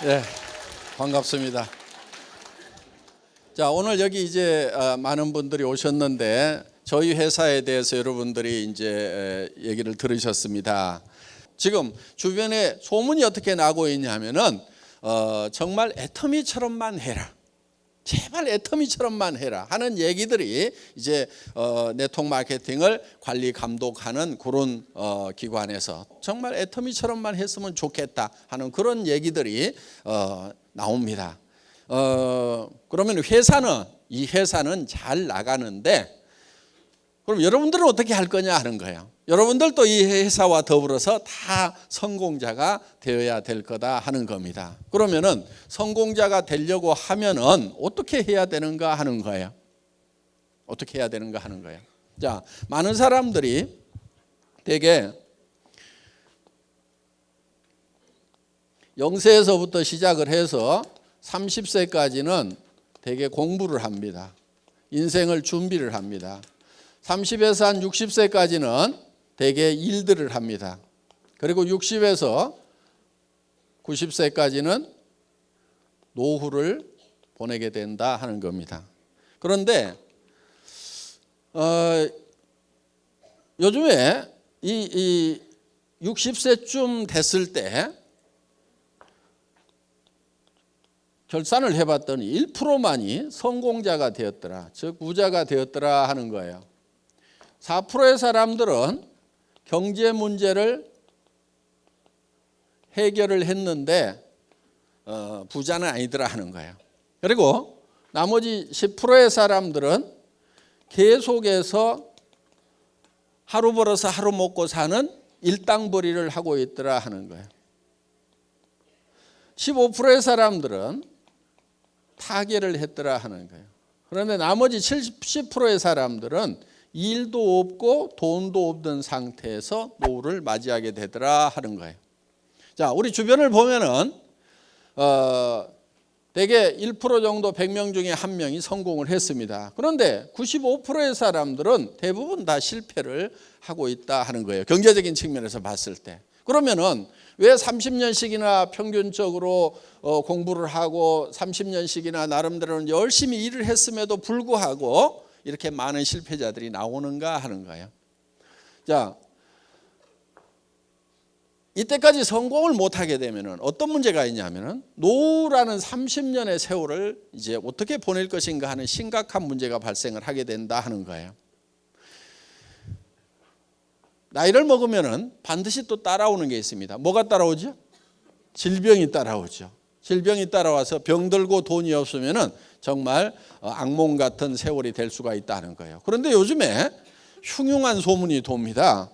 네, 반갑습니다. 자, 오늘 여기 이제 많은 분들이 오셨는데 저희 회사에 대해서 여러분들이 이제 얘기를 들으셨습니다. 지금 주변에 소문이 어떻게 나고 있냐면은 정말 애터미처럼만 해라, 제발 애터미처럼만 해라 하는 얘기들이 이제 네트워크 마케팅을 관리 감독하는 그런 기관에서 정말 애터미처럼만 했으면 좋겠다 하는 그런 얘기들이 나옵니다. 그러면 이 회사는 잘 나가는데 그럼 여러분들은 어떻게 할 거냐 하는 거예요. 여러분들도 이 회사와 더불어서 다 성공자가 되어야 될 거다 하는 겁니다. 그러면은 성공자가 되려고 하면은 어떻게 해야 되는가 하는 거예요. 어떻게 해야 되는가 하는 거예요. 자, 많은 사람들이 되게 0세에서부터 시작을 해서 30세까지는 되게 공부를 합니다. 인생을 준비를 합니다. 30에서 한 60세까지는 대개 일들을 합니다. 그리고 60에서 90세까지는 노후를 보내게 된다 하는 겁니다. 그런데 요즘에 이 60세쯤 됐을 때 결산을 해봤더니 1%만이 성공자가 되었더라, 즉 부자가 되었더라 하는 거예요. 4%의 사람들은 경제 문제를 해결을 했는데 부자는 아니더라 하는 거예요. 그리고 나머지 10%의 사람들은 계속해서 하루 벌어서 하루 먹고 사는 일당벌이를 하고 있더라 하는 거예요. 15%의 사람들은 타계를 했더라 하는 거예요. 그런데 나머지 70%의 사람들은 일도 없고 돈도 없던 상태에서 노후를 맞이하게 되더라 하는 거예요. 자, 우리 주변을 보면은 대개 1% 정도 100명 중에 1명이 성공을 했습니다. 그런데 95%의 사람들은 대부분 다 실패를 하고 있다 하는 거예요. 경제적인 측면에서 봤을 때. 그러면은 왜 30년씩이나 평균적으로 공부를 하고 30년씩이나 나름대로는 열심히 일을 했음에도 불구하고 이렇게 많은 실패자들이 나오는가 하는 거예요. 자, 이때까지 성공을 못하게 되면 어떤 문제가 있냐면은 노후라는 30년의 세월을 이제 어떻게 보낼 것인가 하는 심각한 문제가 발생을 하게 된다 하는 거예요. 나이를 먹으면은 반드시 또 따라오는 게 있습니다. 뭐가 따라오죠? 질병이 따라오죠. 질병이 따라와서 병들고 돈이 없으면은 정말 악몽 같은 세월이 될 수가 있다는 거예요. 그런데 요즘에 흉흉한 소문이 돕니다.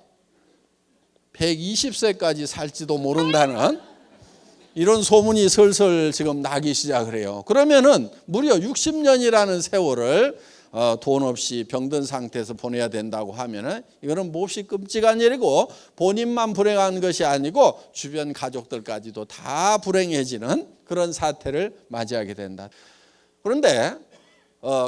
120세까지 살지도 모른다는 이런 소문이 슬슬 지금 나기 시작을 해요. 그러면은 무려 60년이라는 세월을 돈 없이 병든 상태에서 보내야 된다고 하면은 이거는 몹시 끔찍한 일이고 본인만 불행한 것이 아니고 주변 가족들까지도 다 불행해지는 그런 사태를 맞이하게 된다. 그런데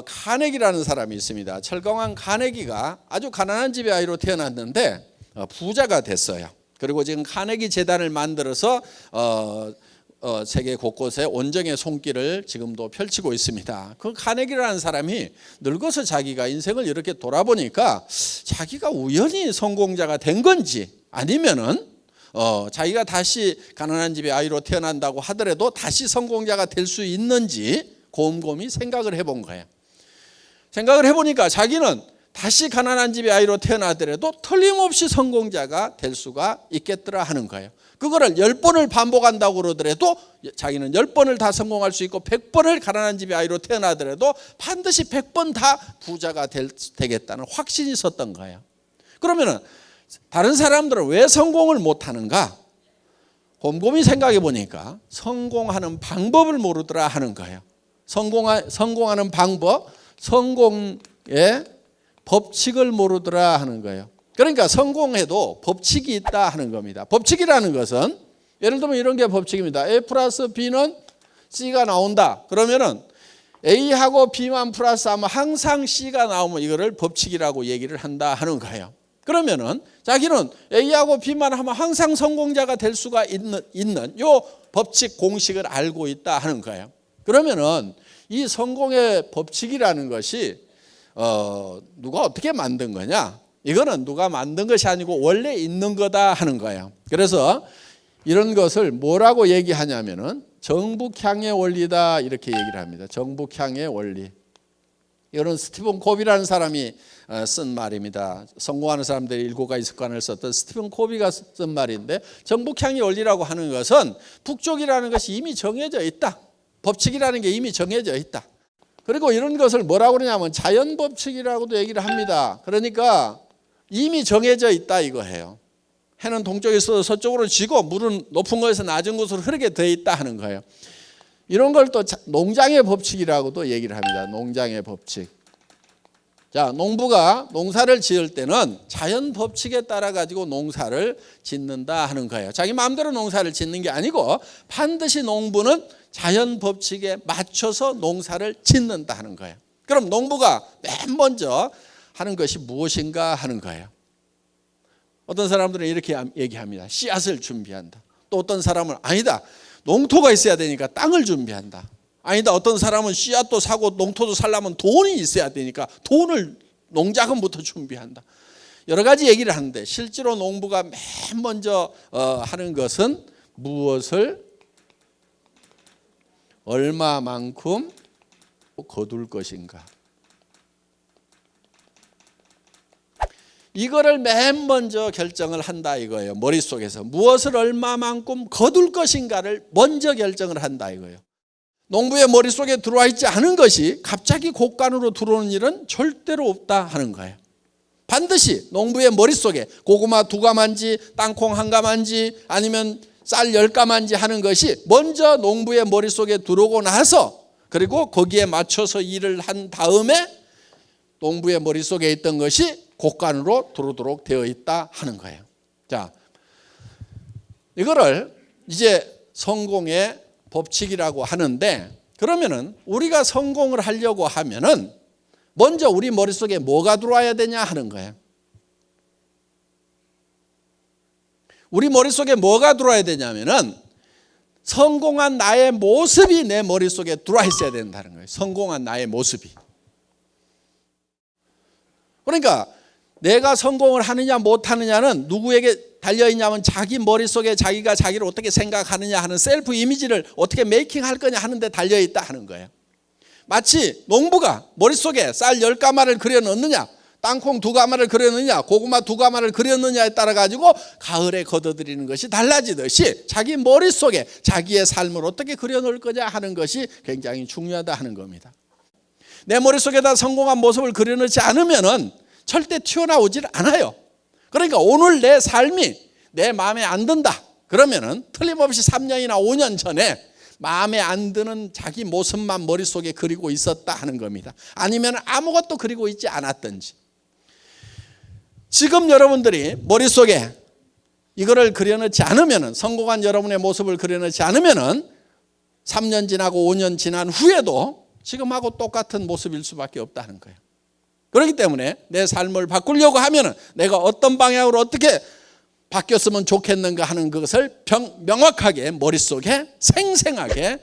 카네기라는 사람이 있습니다. 철강왕 카네기가 아주 가난한 집의 아이로 태어났는데 부자가 됐어요. 그리고 지금 카네기 재단을 만들어서 세계 곳곳에 온정의 손길을 지금도 펼치고 있습니다. 그 카네기라는 사람이 늙어서 자기가 인생을 이렇게 돌아보니까 자기가 우연히 성공자가 된 건지 아니면은 자기가 다시 가난한 집의 아이로 태어난다고 하더라도 다시 성공자가 될 수 있는지 곰곰이 생각을 해본 거예요. 생각을 해보니까 자기는 다시 가난한 집의 아이로 태어나더라도 틀림없이 성공자가 될 수가 있겠더라 하는 거예요. 그거를 10번을 반복한다고 그러더라도 자기는 10번을 다 성공할 수 있고 100번을 가난한 집의 아이로 태어나더라도 반드시 100번 다 부자가 되겠다는 확신이 있었던 거예요. 그러면은 다른 사람들은 왜 성공을 못하는가? 곰곰이 생각해 보니까 성공하는 방법을 모르더라 하는 거예요. 성공하는 방법, 성공의 법칙을 모르더라 하는 거예요. 그러니까 성공해도 법칙이 있다 하는 겁니다. 법칙이라는 것은 예를 들면 이런 게 법칙입니다. A 플러스 B는 C가 나온다. 그러면은 A하고 B만 플러스하면 항상 C가 나오면 이거를 법칙이라고 얘기를 한다 하는 거예요. 그러면은 자기는 A하고 B만 하면 항상 성공자가 될 수가 있는 요 법칙 공식을 알고 있다 하는 거예요. 그러면은 이 성공의 법칙이라는 것이 누가 어떻게 만든 거냐? 이거는 누가 만든 것이 아니고 원래 있는 거다 하는 거예요. 그래서 이런 것을 뭐라고 얘기하냐면은 정북향의 원리다 이렇게 얘기를 합니다. 정북향의 원리. 이거는 스티븐 코비라는 사람이 쓴 말입니다. 성공하는 사람들의 7가지 습관을 썼던 스티븐 코비가 쓴 말인데, 정북향의 원리라고 하는 것은 북쪽이라는 것이 이미 정해져 있다. 법칙이라는 게 이미 정해져 있다. 그리고 이런 것을 뭐라고 그러냐면 자연 법칙이라고도 얘기를 합니다. 그러니까 이미 정해져 있다 이거예요. 해는 동쪽에서 서쪽으로 지고 물은 높은 곳에서 낮은 곳으로 흐르게 되어 있다 하는 거예요. 이런 걸 또 농장의 법칙이라고도 얘기를 합니다. 농장의 법칙. 자, 농부가 농사를 지을 때는 자연 법칙에 따라 가지고 농사를 짓는다 하는 거예요. 자기 마음대로 농사를 짓는 게 아니고 반드시 농부는 자연 법칙에 맞춰서 농사를 짓는다 하는 거예요. 그럼 농부가 맨 먼저 하는 것이 무엇인가 하는 거예요. 어떤 사람들은 이렇게 얘기합니다. 씨앗을 준비한다. 또 어떤 사람은 아니다. 농토가 있어야 되니까 땅을 준비한다. 아니다. 어떤 사람은 씨앗도 사고 농토도 살려면 돈이 있어야 되니까 돈을 농자금부터 준비한다. 여러 가지 얘기를 하는데 실제로 농부가 맨 먼저 하는 것은 무엇을 얼마만큼 거둘 것인가. 이거를 맨 먼저 결정을 한다 이거예요. 머릿속에서 무엇을 얼마만큼 거둘 것인가를 먼저 결정을 한다 이거예요. 농부의 머릿속에 들어와 있지 않은 것이 갑자기 곡간으로 들어오는 일은 절대로 없다 하는 거예요. 반드시 농부의 머릿속에 고구마 2가마인지 땅콩 1가마인지 아니면 쌀 10가마인지 하는 것이 먼저 농부의 머릿속에 들어오고 나서, 그리고 거기에 맞춰서 일을 한 다음에 농부의 머릿속에 있던 것이 곡간으로 들어오도록 되어 있다 하는 거예요. 자, 이거를 이제 성공의 법칙이라고 하는데, 그러면은 우리가 성공을 하려고 하면은 먼저 우리 머릿속에 뭐가 들어와야 되냐 하는 거예요. 우리 머릿속에 뭐가 들어와야 되냐면은 성공한 나의 모습이 내 머릿속에 들어와 있어야 된다는 거예요. 성공한 나의 모습이. 그러니까 내가 성공을 하느냐 못하느냐는 누구에게 달려있냐면 자기 머릿속에 자기가 자기를 어떻게 생각하느냐 하는 셀프 이미지를 어떻게 메이킹할 거냐 하는 데 달려있다 하는 거예요. 마치 농부가 머릿속에 쌀 10가마를 그려 넣느냐, 땅콩 2가마를 그려 넣느냐, 고구마 2가마를 그려 넣느냐에 따라 가지고 가을에 거둬들이는 것이 달라지듯이 자기 머릿속에 자기의 삶을 어떻게 그려 넣을 거냐 하는 것이 굉장히 중요하다 하는 겁니다. 내 머릿속에다 성공한 모습을 그려 넣지 않으면은 절대 튀어나오질 않아요. 그러니까 오늘 내 삶이 내 마음에 안 든다. 그러면은 틀림없이 3년이나 5년 전에 마음에 안 드는 자기 모습만 머릿속에 그리고 있었다 하는 겁니다. 아니면 아무것도 그리고 있지 않았든지. 지금 여러분들이 머릿속에 이거를 그려넣지 않으면은, 성공한 여러분의 모습을 그려넣지 않으면은 3년 지나고 5년 지난 후에도 지금하고 똑같은 모습일 수밖에 없다는 거예요. 그렇기 때문에 내 삶을 바꾸려고 하면은 내가 어떤 방향으로 어떻게 바뀌었으면 좋겠는가 하는 것을 명확하게 머릿속에 생생하게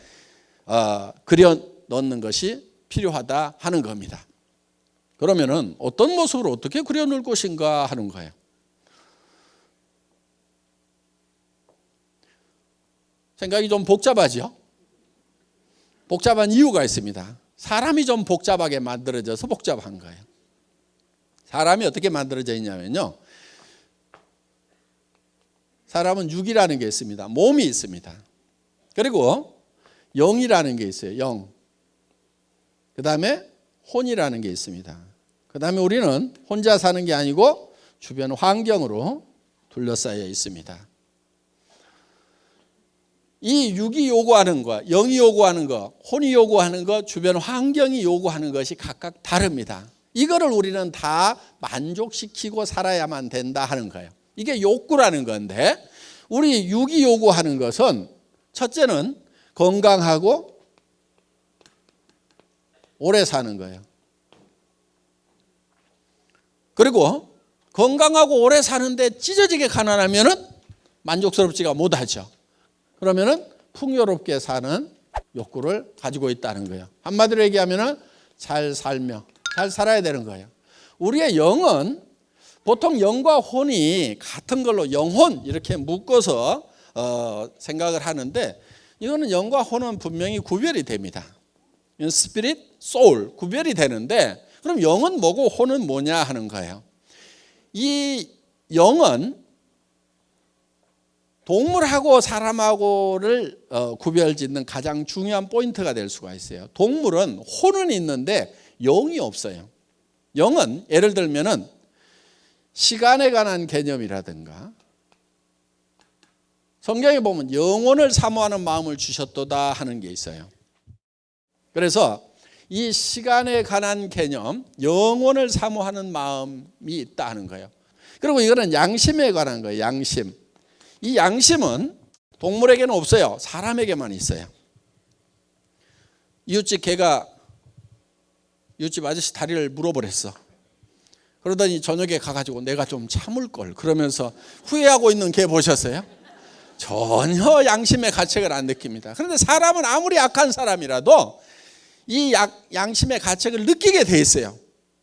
그려 넣는 것이 필요하다 하는 겁니다. 그러면은 어떤 모습으로 어떻게 그려 놓을 것인가 하는 거예요. 생각이 좀 복잡하죠? 복잡한 이유가 있습니다. 사람이 좀 복잡하게 만들어져서 복잡한 거예요. 사람이 어떻게 만들어져 있냐면요, 사람은 육이라는 게 있습니다. 몸이 있습니다. 그리고 영이라는 게 있어요. 영. 그 다음에 혼이라는 게 있습니다. 그 다음에 우리는 혼자 사는 게 아니고 주변 환경으로 둘러싸여 있습니다. 이 육이 요구하는 것, 영이 요구하는 것, 혼이 요구하는 것, 주변 환경이 요구하는 것이 각각 다릅니다. 이거를 우리는 다 만족시키고 살아야만 된다 하는 거예요. 이게 욕구라는 건데, 우리 육이 요구하는 것은 첫째는 건강하고 오래 사는 거예요. 그리고 건강하고 오래 사는데 찢어지게 가난하면은 만족스럽지가 못하죠. 그러면은 풍요롭게 사는 욕구를 가지고 있다는 거예요. 한마디로 얘기하면은 잘 살며 잘 살아야 되는 거예요. 우리의 영은 보통 영과 혼이 같은 걸로 영혼 이렇게 묶어서 생각을 하는데, 이거는 영과 혼은 분명히 구별이 됩니다. 스피릿, 소울 구별이 되는데, 그럼 영은 뭐고 혼은 뭐냐 하는 거예요. 이 영은 동물하고 사람하고를 구별짓는 가장 중요한 포인트가 될 수가 있어요. 동물은 혼은 있는데 영이 없어요. 영은 예를 들면은 시간에 관한 개념이라든가, 성경에 보면 영혼을 사모하는 마음을 주셨도다 하는 게 있어요. 그래서 이 시간에 관한 개념, 영혼을 사모하는 마음이 있다 하는 거예요. 그리고 이거는 양심에 관한 거예요. 양심. 이 양심은 동물에게는 없어요. 사람에게만 있어요. 이웃집 개가 이웃집 아저씨 다리를 물어버렸어. 그러더니 저녁에 가가지고 내가 좀 참을 걸 그러면서 후회하고 있는 개 보셨어요? 전혀 양심의 가책을 안 느낍니다. 그런데 사람은 아무리 악한 사람이라도 이 양심의 가책을 느끼게 돼 있어요.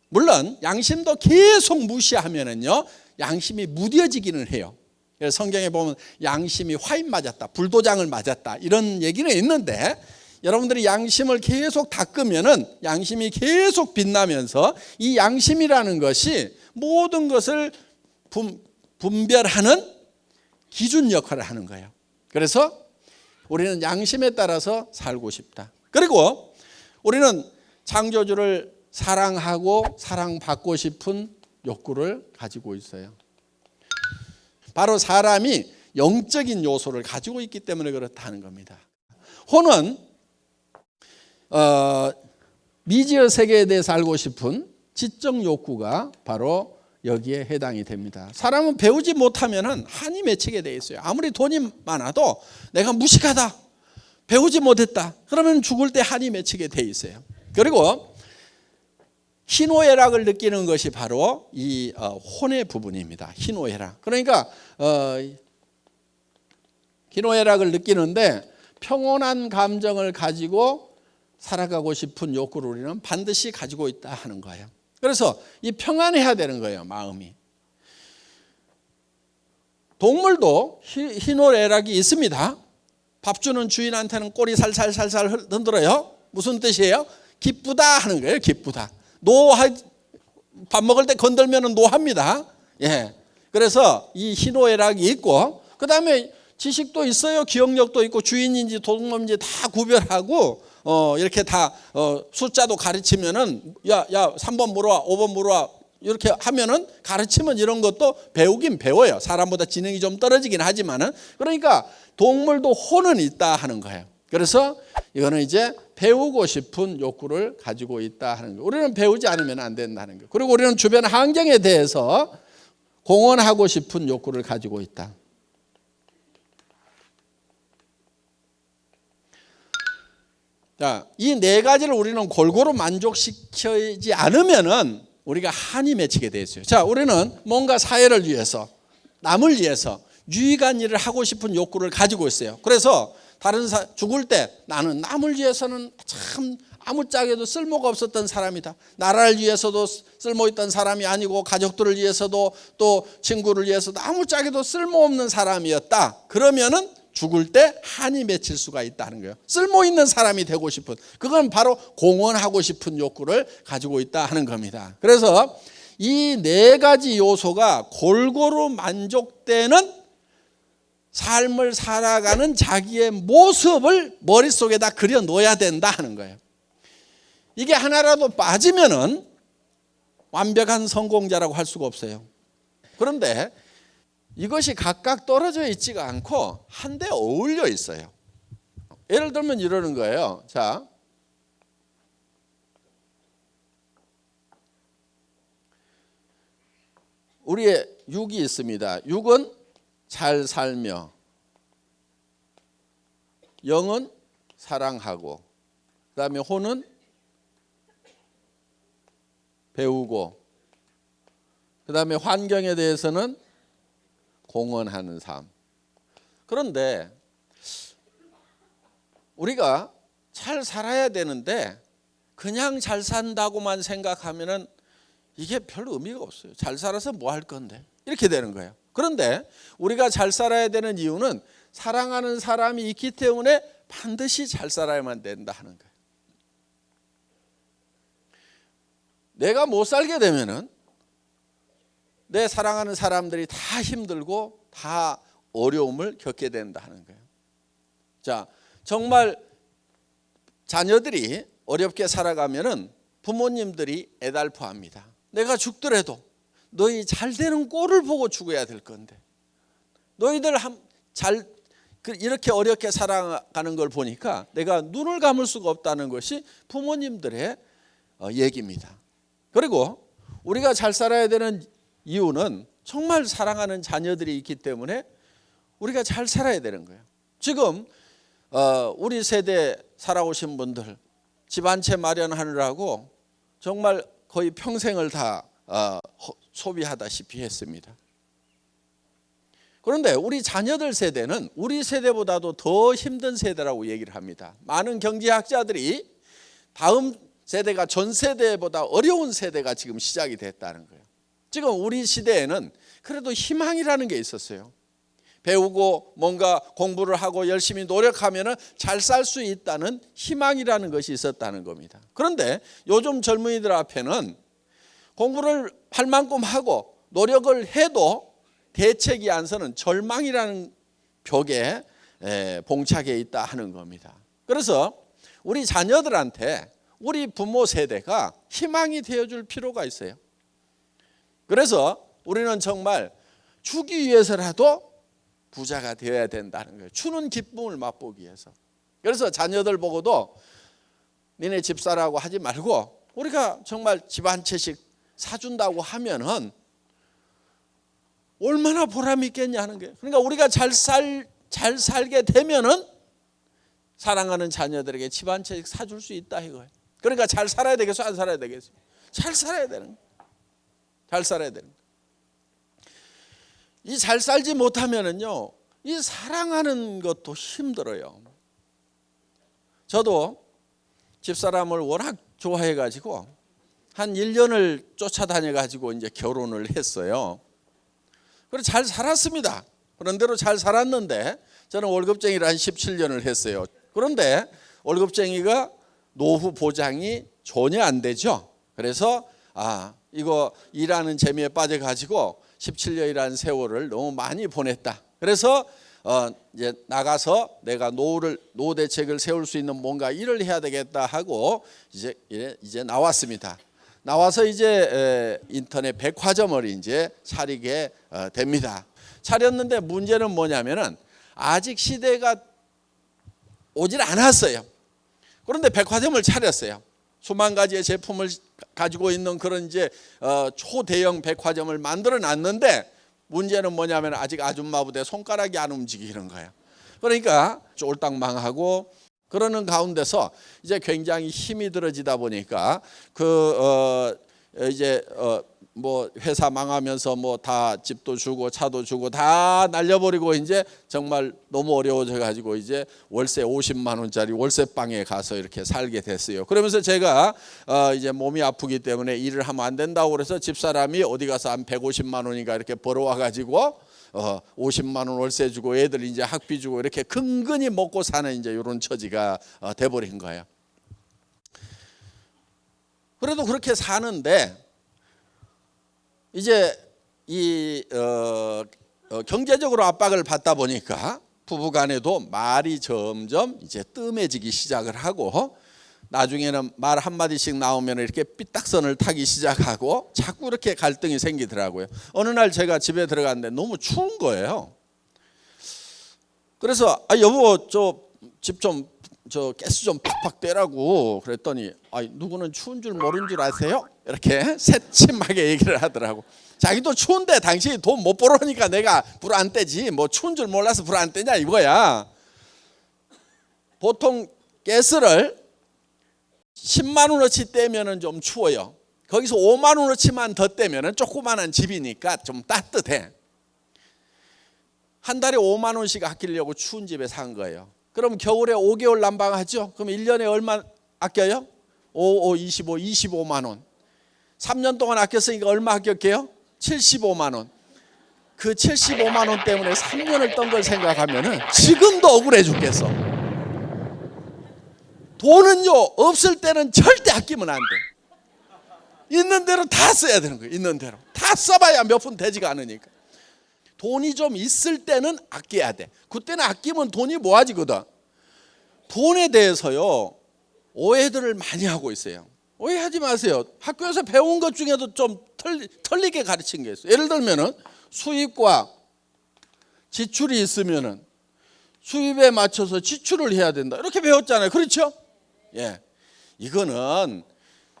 물론 양심도 계속 무시하면은요, 양심이 무뎌지기는 해요. 그래서 성경에 보면 양심이 화인 맞았다, 불도장을 맞았다 이런 얘기는 있는데, 여러분들이 양심을 계속 닦으면은 양심이 계속 빛나면서 이 양심이라는 것이 모든 것을 분별하는 기준 역할을 하는 거예요. 그래서 우리는 양심에 따라서 살고 싶다. 그리고 우리는 창조주를 사랑하고 사랑받고 싶은 욕구를 가지고 있어요. 바로 사람이 영적인 요소를 가지고 있기 때문에 그렇다는 겁니다. 혼은 미지의 세계에 대해서 알고 싶은 지적 욕구가 바로 여기에 해당이 됩니다. 사람은 배우지 못하면 한이 맺히게 돼 있어요. 아무리 돈이 많아도 내가 무식하다, 배우지 못했다, 그러면 죽을 때 한이 맺히게 돼 있어요. 그리고 희노애락을 느끼는 것이 바로 이 혼의 부분입니다. 희노애락. 그러니까 희노애락을 느끼는데 평온한 감정을 가지고 살아가고 싶은 욕구를 우리는 반드시 가지고 있다 하는 거예요. 그래서 이 평안해야 되는 거예요, 마음이. 동물도 희노애락이 있습니다. 밥 주는 주인한테는 꼬리 살살살살 흔들어요. 무슨 뜻이에요? 기쁘다 하는 거예요. 기쁘다. 밥 먹을 때 건들면 노합니다. 예. 그래서 이 희노애락이 있고, 그 다음에 지식도 있어요. 기억력도 있고, 주인인지 도둑놈인지 다 구별하고, 이렇게 다 숫자도 가르치면은 야 3번 물어와, 5번 물어와 이렇게 하면은 가르치면 이런 것도 배우긴 배워요. 사람보다 지능이 좀 떨어지긴 하지만은. 그러니까 동물도 혼은 있다 하는 거예요. 그래서 이거는 이제 배우고 싶은 욕구를 가지고 있다 하는 거예요. 우리는 배우지 않으면 안 된다는 거예요. 그리고 우리는 주변 환경에 대해서 공헌하고 싶은 욕구를 가지고 있다. 자, 이 네 가지를 우리는 골고루 만족시키지 않으면은 우리가 한이 맺히게 돼 있어요. 자, 우리는 뭔가 사회를 위해서, 남을 위해서 유익한 일을 하고 싶은 욕구를 가지고 있어요. 그래서 죽을 때 나는 남을 위해서는 참 아무짝에도 쓸모가 없었던 사람이다. 나라를 위해서도 쓸모있던 사람이 아니고, 가족들을 위해서도, 또 친구를 위해서도 아무짝에도 쓸모없는 사람이었다. 그러면은 죽을 때 한이 맺힐 수가 있다는 거예요. 쓸모있는 사람이 되고 싶은, 그건 바로 공헌하고 싶은 욕구를 가지고 있다 하는 겁니다. 그래서 이 네 가지 요소가 골고루 만족되는 삶을 살아가는 자기의 모습을 머릿속에다 그려 놓아야 된다 하는 거예요. 이게 하나라도 빠지면은 완벽한 성공자라고 할 수가 없어요. 그런데 이것이 각각 떨어져 있지가 않고 한데 어울려 있어요. 예를 들면 이러는 거예요. 자, 우리의 육이 있습니다. 육은 잘 살며, 영은 사랑하고, 그 다음에 혼은 배우고, 그 그다음에 환경에 대해서는 공헌하는 삶. 그런데 우리가 잘 살아야 되는데 그냥 잘 산다고만 생각하면은 이게 별 의미가 없어요. 잘 살아서 뭐 할 건데? 이렇게 되는 거예요. 그런데 우리가 잘 살아야 되는 이유는 사랑하는 사람이 있기 때문에 반드시 잘 살아야만 된다 하는 거예요. 내가 못 살게 되면은 내 사랑하는 사람들이 다 힘들고 다 어려움을 겪게 된다 하는 거예요. 자, 정말 자녀들이 어렵게 살아가면은 부모님들이 애달퍼합니다. 내가 죽더라도 너희 잘 되는 꼴을 보고 죽어야 될 건데 너희들 이렇게 어렵게 살아가는 걸 보니까 내가 눈을 감을 수가 없다는 것이 부모님들의 얘기입니다. 그리고 우리가 잘 살아야 되는 이유는 정말 사랑하는 자녀들이 있기 때문에 우리가 잘 살아야 되는 거예요. 지금 우리 세대 살아오신 분들 집 한 채 마련하느라고 정말 거의 평생을 다 소비하다시피 했습니다. 그런데 우리 자녀들 세대는 우리 세대보다도 더 힘든 세대라고 얘기를 합니다. 많은 경제학자들이 다음 세대가 전 세대보다 어려운 세대가 지금 시작이 됐다는 거예요. 지금 우리 시대에는 그래도 희망이라는 게 있었어요. 배우고 뭔가 공부를 하고 열심히 노력하면 잘 살 수 있다는 희망이라는 것이 있었다는 겁니다. 그런데 요즘 젊은이들 앞에는 공부를 할 만큼 하고 노력을 해도 대책이 안 서는 절망이라는 벽에 봉착해 있다 하는 겁니다. 그래서 우리 자녀들한테 우리 부모 세대가 희망이 되어줄 필요가 있어요. 그래서 우리는 정말 주기 위해서라도 부자가 되어야 된다는 거예요. 주는 기쁨을 맛보기 위해서. 그래서 자녀들 보고도 니네 집사라고 하지 말고 우리가 정말 집 한 채씩 사준다고 하면은 얼마나 보람이 있겠냐 하는 거예요. 그러니까 우리가 잘 살게 되면은 사랑하는 자녀들에게 집 한 채씩 사줄 수 있다 이거예요. 그러니까 잘 살아야 되겠어, 안 살아야 되겠어? 잘 살아야 되는 거예요. 잘 살아야 되는 거예요. 이 잘 살지 못하면은요, 이 사랑하는 것도 힘들어요. 저도 집사람을 워낙 좋아해 가지고 한 1년을 쫓아다녀 가지고 이제 결혼을 했어요. 그래서 잘 살았습니다. 그런대로 잘 살았는데 저는 월급쟁이를 한 17년을 했어요. 그런데 월급쟁이가 노후 보장이 전혀 안 되죠. 그래서 이거 일하는 재미에 빠져 가지고 17년이라는 세월을 너무 많이 보냈다. 그래서 이제 나가서 내가 노후 대책을 세울 수 있는 뭔가 일을 해야 되겠다 하고 이제 나왔습니다. 나와서 이제 인터넷 백화점을 이제 차리게 됩니다. 차렸는데 문제는 뭐냐면은 아직 시대가 오질 않았어요. 그런데 백화점을 차렸어요. 수만 가지의 제품을 가지고 있는 그런 이제 초대형 백화점을 만들어 놨는데 문제는 뭐냐면 아직 아줌마부대 손가락이 안 움직이는 거예요. 그러니까 쫄딱 망하고 그러는 가운데서 이제 굉장히 힘이 들어지다 보니까 이제 뭐 회사 망하면서 뭐 다 집도 주고 차도 주고 다 날려버리고 이제 정말 너무 어려워져 가지고 이제 월세 50만 원짜리 월세방에 가서 이렇게 살게 됐어요. 그러면서 제가 이제 몸이 아프기 때문에 일을 하면 안 된다고 그래서 집사람이 어디 가서 한 150만 원인가 이렇게 벌어와 가지고 50만 원 월세 주고 애들 이제 학비 주고 이렇게 근근히 먹고 사는 이제 이런 처지가 돼버린 거예요. 그래도 그렇게 사는데 이제 이 경제적으로 압박을 받다 보니까 부부간에도 말이 점점 이제 뜸해지기 시작을 하고 나중에는 말 한마디씩 나오면 이렇게 삐딱선을 타기 시작하고 자꾸 이렇게 갈등이 생기더라고요. 어느 날 제가 집에 들어갔는데 너무 추운 거예요. 그래서 여보 집 좀 가스 좀 팍팍 떼라고 그랬더니 누구는 추운 줄 모르는 줄 아세요? 이렇게 새침하게 얘기를 하더라고. 자기도 추운데 당신이 돈 못 벌어오니까 내가 불 안 떼지 뭐 추운 줄 몰라서 불 안 떼냐 이거야. 보통 가스를 10만 원어치 떼면은 좀 추워요. 거기서 5만 원어치만 더 떼면은 조그만한 집이니까 좀 따뜻해. 한 달에 5만 원씩 아끼려고 추운 집에 산 거예요. 그럼 겨울에 5개월 난방하죠? 그럼 1년에 얼마 아껴요? 25만 원. 3년 동안 아꼈으니까 얼마 아꼈게요? 75만 원. 그 75만 원 때문에 3년을 떤 걸 생각하면은 지금도 억울해 죽겠어. 돈은요, 없을 때는 절대 아끼면 안 돼. 있는 대로 다 써야 되는 거예요. 있는 대로 다 써봐야 몇 푼 되지가 않으니까. 돈이 좀 있을 때는 아껴야 돼. 그때는 아끼면 돈이 모아지거든. 돈에 대해서요, 오해들을 많이 하고 있어요. 오해하지 마세요. 학교에서 배운 것 중에도 좀 틀리게 가르친 게 있어요. 예를 들면은 수입과 지출이 있으면은 수입에 맞춰서 지출을 해야 된다, 이렇게 배웠잖아요. 그렇죠? 예, 이거는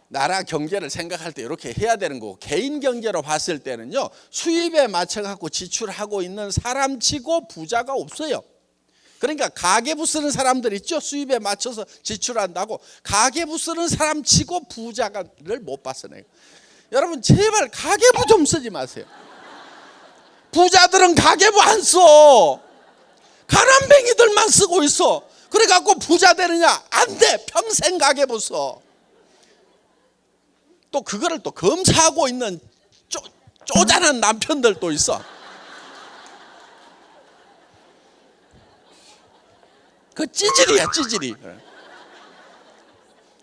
나라 경제를 생각할 때 이렇게 해야 되는 거고, 개인 경제로 봤을 때는요, 수입에 맞춰 갖고 지출하고 있는 사람치고 부자가 없어요. 그러니까 가계부 쓰는 사람들 있죠? 수입에 맞춰서 지출한다고. 가계부 쓰는 사람치고 부자를 못 봤어요. 여러분 제발 가계부 좀 쓰지 마세요. 부자들은 가계부 안 써. 가난뱅이들만 쓰고 있어. 그래 갖고 부자 되느냐? 안 돼. 평생 가계부 써. 또 그거를 또 검사하고 있는 쪼잔한 남편들도 있어. 그 찌질이야, 찌질이.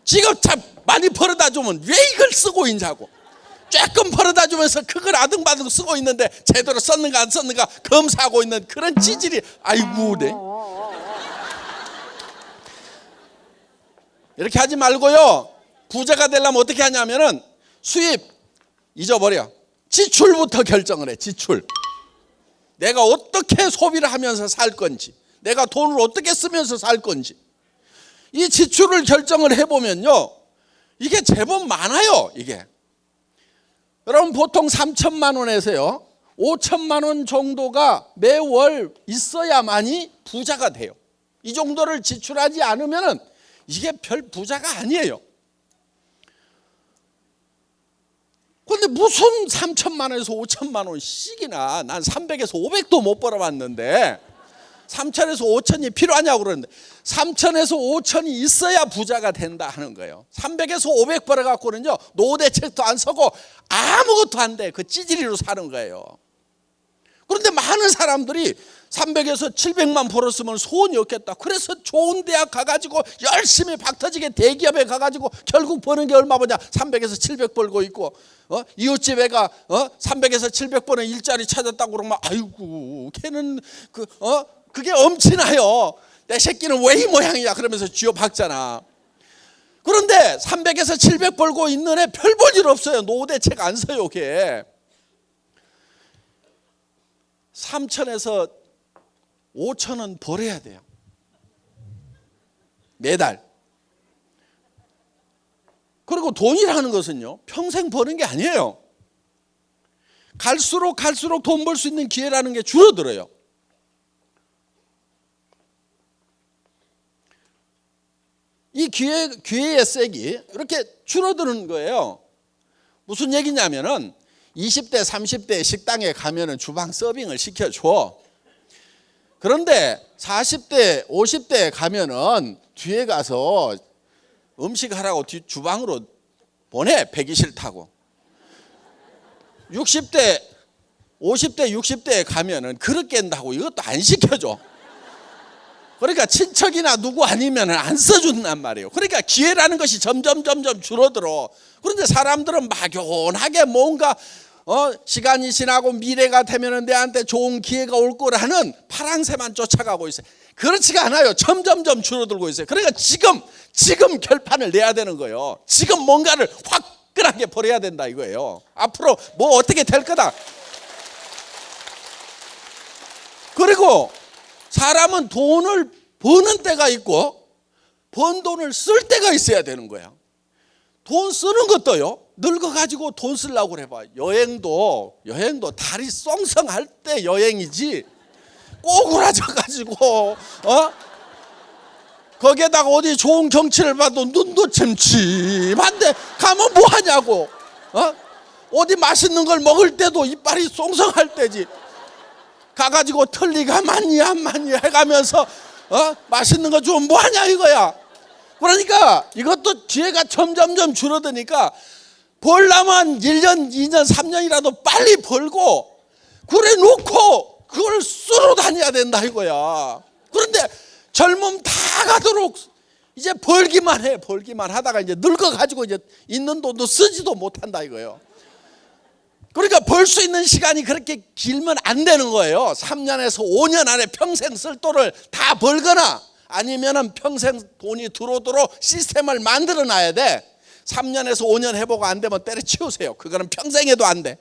지금 참 많이 벌어다 주면 왜 이걸 쓰고 있냐고. 조금 벌어다 주면서 그걸 아등바등 쓰고 있는데 제대로 썼는가 안 썼는가 검사하고 있는 그런 찌질이. 아이고, 네. 이렇게 하지 말고요, 부자가 되려면 어떻게 하냐면은 수입 잊어버려. 지출부터 결정을 해. 지출. 내가 어떻게 소비를 하면서 살 건지, 내가 돈을 어떻게 쓰면서 살 건지, 이 지출을 결정을 해보면요, 이게 제법 많아요. 이게 여러분 보통 3천만 원에서요 5천만 원 정도가 매월 있어야만이 부자가 돼요. 이 정도를 지출하지 않으면 이게 별 부자가 아니에요. 그런데 무슨 3천만 원에서 5천만 원씩이나, 난 300에서 500도 못 벌어봤는데 3천에서 5천이 필요하냐고 그러는데, 3천에서 5천이 있어야 부자가 된다 하는 거예요. 300에서 500 벌어갖고는요 노후대책도 안 서고 아무것도 안 돼. 그 찌질이로 사는 거예요. 그런데 많은 사람들이 300에서 700만 벌었으면 소원이 없겠다. 그래서 좋은 대학 가가지고 열심히 박터지게 대기업에 가가지고 결국 버는 게 얼마 버냐? 300에서 700 벌고 있고, 이웃집 애가 300에서 700 버는 일자리 찾았다고 그러면 아이고 걔는 그게 엄친아요. 내 새끼는 왜 이 모양이야 그러면서 쥐어 박잖아. 그런데 300에서 700 벌고 있는 애 별 볼 일 없어요. 노후대책 안 써요. 걔 3천에서 5천은 벌어야 돼요. 매달. 그리고 돈이라는 것은요 평생 버는 게 아니에요. 갈수록 돈 벌 수 있는 기회라는 게 줄어들어요. 이 기회의 색이 이렇게 줄어드는 거예요. 무슨 얘기냐면은 20대 30대 식당에 가면은 주방 서빙을 시켜줘. 그런데 40대 50대에 가면은 뒤에 가서 음식 하라고 주방으로 보내. 배기 싫다고. 60대 50대 60대에 가면은 그릇 깬다고 이것도 안 시켜줘. 그러니까 친척이나 누구 아니면 안 써준단 말이에요. 그러니까 기회라는 것이 점점 줄어들어. 그런데 사람들은 막연하게 뭔가 시간이 지나고 미래가 되면 내한테 좋은 기회가 올 거라는 파랑새만 쫓아가고 있어요. 그렇지가 않아요. 점점 줄어들고 있어요. 그러니까 지금 결판을 내야 되는 거예요. 지금 뭔가를 화끈하게 벌여야 된다 이거예요. 앞으로 뭐 어떻게 될 거다. 그리고 사람은 돈을 버는 때가 있고 번 돈을 쓸 때가 있어야 되는 거야. 돈 쓰는 것도요, 늙어가지고 돈 쓰려고 그래봐. 여행도 다리 썽썽할 때 여행이지, 꼬꾸라져가지고 거기에다가 어디 좋은 경치를 봐도 눈도 침침한데 가면 뭐 하냐고. 어디 맛있는 걸 먹을 때도 이빨이 쏭쏭할 때지. 가가지고 틀니가 많냐 안 많냐 해가면서 맛있는 거 주면 뭐하냐 이거야. 그러니까 이것도 기회가 점점점 줄어드니까 벌려면 1년 2년 3년이라도 빨리 벌고 그래 놓고 그걸 쓰러 다녀야 된다 이거야. 그런데 젊음 다 가도록 이제 벌기만 해. 벌기만 하다가 이제 늙어가지고 이제 있는 돈도 쓰지도 못한다 이거예요. 그러니까 벌 수 있는 시간이 그렇게 길면 안 되는 거예요. 3년에서 5년 안에 평생 쓸 돈을 다 벌거나 아니면은 평생 돈이 들어오도록 시스템을 만들어 놔야 돼. 3년에서 5년 해보고 안 되면 때려치우세요. 그거는 평생 해도 안 돼.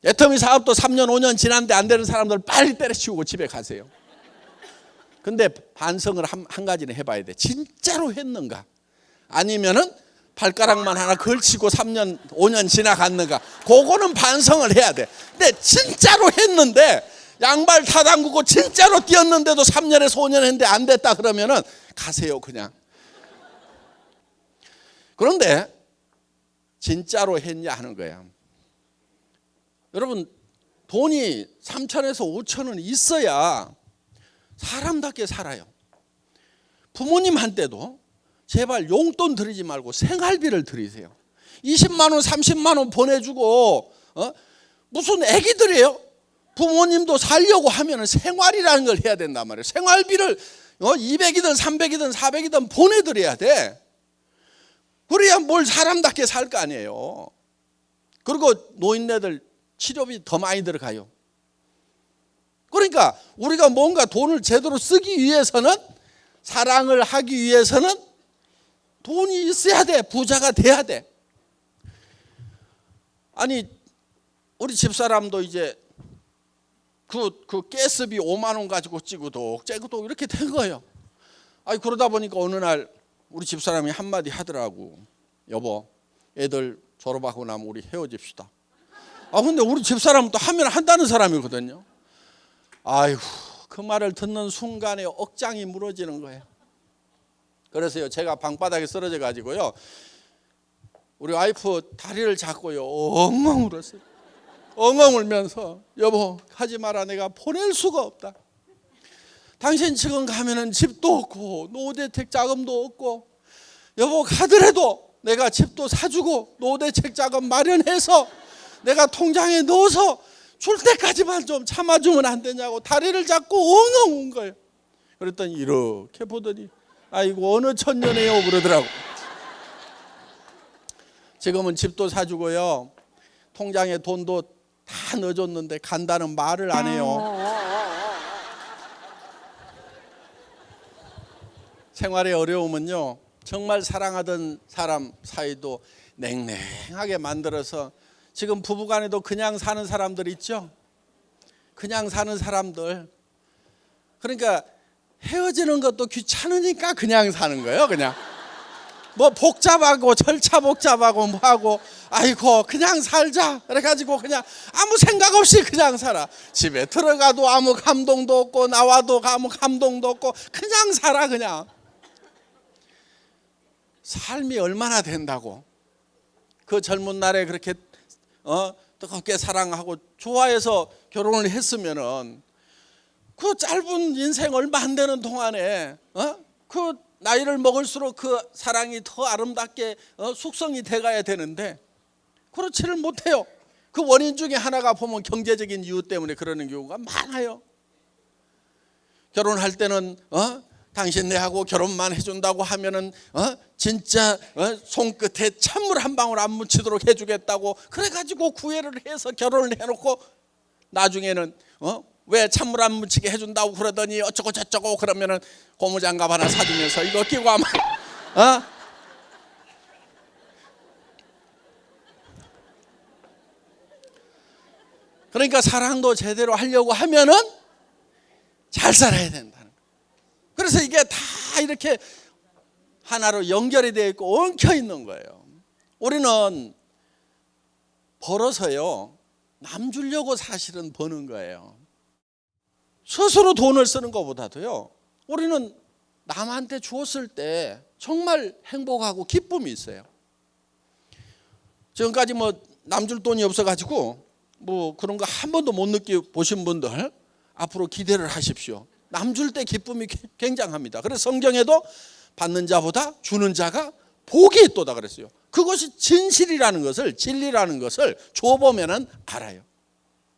애터미 사업도 3년 5년 지났는데 안 되는 사람들 빨리 때려치우고 집에 가세요. 근데 반성을 한 가지는 해봐야 돼. 진짜로 했는가? 아니면은 발가락만 하나 걸치고 3년 5년 지나갔는가? 그거는 반성을 해야 돼. 근데 진짜로 했는데 양발 다 담그고 진짜로 뛰었는데도 3년에서 5년 했는데 안 됐다 그러면은 가세요 그냥. 그런데 진짜로 했냐 하는 거야. 여러분 돈이 3천에서 5천은 있어야 사람답게 살아요. 부모님한테도 제발 용돈 드리지 말고 생활비를 드리세요. 20만 원 30만 원 보내주고 무슨 애기들이에요. 부모님도 살려고 하면 생활이라는 걸 해야 된단 말이에요. 생활비를 200이든 300이든 400이든 보내드려야 돼. 그래야 뭘 사람답게 살 거 아니에요. 그리고 노인네들 치료비 더 많이 들어가요. 그러니까 우리가 뭔가 돈을 제대로 쓰기 위해서는, 사랑을 하기 위해서는 돈이 있어야 돼. 부자가 돼야 돼. 아니 우리 집사람도 이제 그 가스비 5만 원 가지고 찌고도 이렇게 된 거예요. 아니 그러다 보니까 어느 날 우리 집사람이 한마디 하더라고. 여보, 애들 졸업하고 나면 우리 헤어집시다. 근데 우리 집사람은 또 하면 한다는 사람이거든요. 아이고, 그 말을 듣는 순간에 억장이 무너지는 거예요. 그래서요, 제가 방바닥에 쓰러져 가지고요, 우리 와이프 다리를 잡고요 엉엉 울었어요. 엉엉 울면서 여보 하지 마라, 내가 보낼 수가 없다. 당신 지금 가면은 집도 없고 노후대책 자금도 없고, 여보 가더라도 내가 집도 사주고 노후대책 자금 마련해서 내가 통장에 넣어서 줄 때까지만 좀 참아주면 안 되냐고 다리를 잡고 엉엉 운 거예요. 그랬더니 이렇게 보더니 아이고 어느 천년에요 그러더라고. 지금은 집도 사주고요 통장에 돈도 다 넣어줬는데 간다는 말을 안 해요. 생활의 어려움은요, 정말 사랑하던 사람 사이도 냉랭하게 만들어서, 지금 부부간에도 그냥 사는 사람들 있죠. 그냥 사는 사람들. 그러니까 헤어지는 것도 귀찮으니까 그냥 사는 거예요. 그냥 뭐 복잡하고 절차 복잡하고 뭐하고 아이고 그냥 살자 그래가지고 그냥 아무 생각 없이 그냥 살아. 집에 들어가도 아무 감동도 없고 나와도 아무 감동도 없고 그냥 살아. 그냥 삶이 얼마나 된다고. 그 젊은 날에 그렇게 뜨겁게 사랑하고 좋아해서 결혼을 했으면은 그 짧은 인생 얼마 안 되는 동안에 그 나이를 먹을수록 그 사랑이 더 아름답게 숙성이 돼가야 되는데 그렇지를 못해요. 그 원인 중에 하나가 보면 경제적인 이유 때문에 그러는 경우가 많아요. 결혼할 때는 당신 내하고 결혼만 해준다고 하면은 진짜 손끝에 찬물 한 방울 안 묻히도록 해주겠다고 그래가지고 구애를 해서 결혼을 해놓고 나중에는 왜 찬물 안 묻히게 해준다고 그러더니 어쩌고 저쩌고 그러면은 고무장갑 하나 사주면서 이거 끼고 하면 그러니까 사랑도 제대로 하려고 하면은 잘 살아야 된다는 거예요. 그래서 이게 다 이렇게 하나로 연결이 되어 있고 엉켜 있는 거예요. 우리는 벌어서요 남 주려고 사실은 버는 거예요. 스스로 돈을 쓰는 것보다도요 우리는 남한테 주었을 때 정말 행복하고 기쁨이 있어요. 지금까지 뭐 남줄 돈이 없어가지고 뭐 그런 거 한 번도 못 느껴보신 분들 앞으로 기대를 하십시오. 남줄 때 기쁨이 굉장합니다. 그래서 성경에도 받는 자보다 주는 자가 복이 있도다 그랬어요. 그것이 진실이라는 것을, 진리라는 것을 줘보면은 알아요.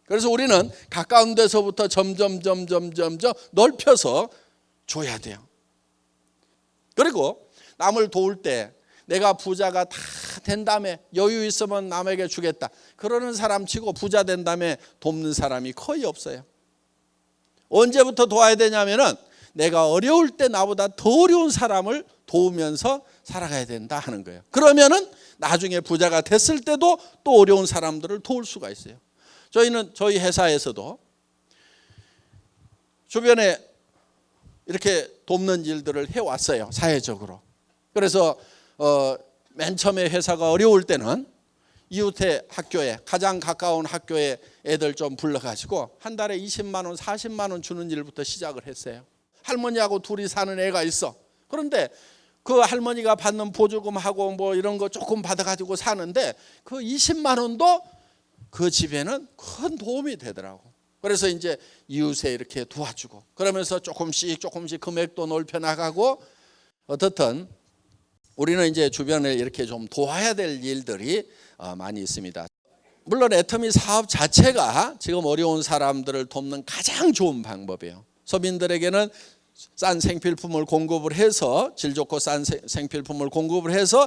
그래서 우리는 가까운 데서부터 점점 넓혀서 줘야 돼요. 그리고 남을 도울 때 내가 부자가 다 된 다음에 여유 있으면 남에게 주겠다 그러는 사람 치고 부자 된 다음에 돕는 사람이 거의 없어요. 언제부터 도와야 되냐면은 내가 어려울 때 나보다 더 어려운 사람을 도우면서 살아가야 된다 하는 거예요. 그러면은 나중에 부자가 됐을 때도 또 어려운 사람들을 도울 수가 있어요. 저희는 저희 회사에서도 주변에 이렇게 돕는 일들을 해왔어요. 사회적으로. 그래서 맨 처음에 회사가 어려울 때는 이웃의 학교에, 가장 가까운 학교에 애들 좀 불러가지고 한 달에 20만 원, 40만 원 주는 일부터 시작을 했어요. 할머니하고 둘이 사는 애가 있어. 그런데 그 할머니가 받는 보조금하고 뭐 이런 거 조금 받아가지고 사는데 그 20만 원도 그 집에는 큰 도움이 되더라고. 그래서 이제 이웃에 이렇게 도와주고 그러면서 조금씩 금액도 넓혀 나가고 어떻든 우리는 이제 주변에 이렇게 좀 도와야 될 일들이 많이 있습니다. 물론 애터미 사업 자체가 지금 어려운 사람들을 돕는 가장 좋은 방법이에요. 서민들에게는 싼 생필품을 공급을 해서 질 좋고 싼 생필품을 공급을 해서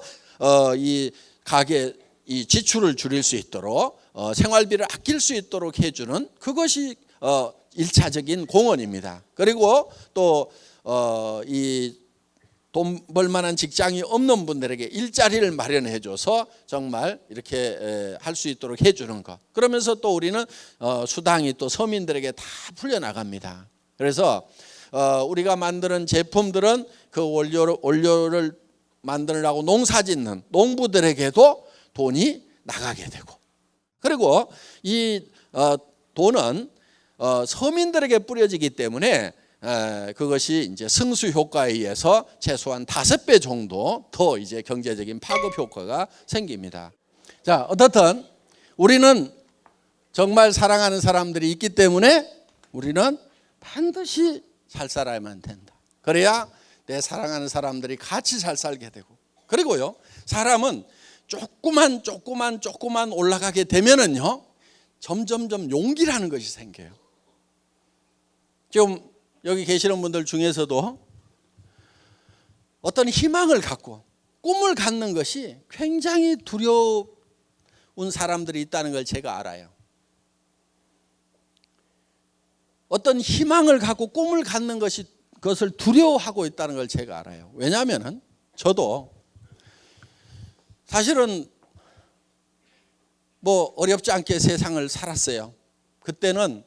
이 가게 이 지출을 줄일 수 있도록 생활비를 아낄 수 있도록 해주는 그것이 1차적인 공헌입니다. 그리고 또 이 돈 벌만한 직장이 없는 분들에게 일자리를 마련해줘서 정말 이렇게 할 수 있도록 해주는 것. 그러면서 또 우리는 수당이 또 서민들에게 다 풀려나갑니다. 그래서 우리가 만드는 제품들은 그 원료를 만들라고 농사짓는 농부들에게도 돈이 나가게 되고 그리고 이 돈은 서민들에게 뿌려지기 때문에 그것이 이제 승수 효과에 의해서 최소한 5배 정도 더 이제 경제적인 파급 효과가 생깁니다. 자, 어떻든 우리는 정말 사랑하는 사람들이 있기 때문에 우리는 반드시 잘 살아야만 된다. 그래야 내 사랑하는 사람들이 같이 잘 살게 되고 그리고요 사람은 조금만 올라가게 되면은요 점점점 용기라는 것이 생겨요. 지금 여기 계시는 분들 중에서도 어떤 희망을 갖고 꿈을 갖는 것이 굉장히 두려운 사람들이 있다는 걸 제가 알아요. 어떤 희망을 갖고 꿈을 갖는 그것을 두려워하고 있다는 걸 제가 알아요. 왜냐하면 저도 사실은 뭐 어렵지 않게 세상을 살았어요. 그때는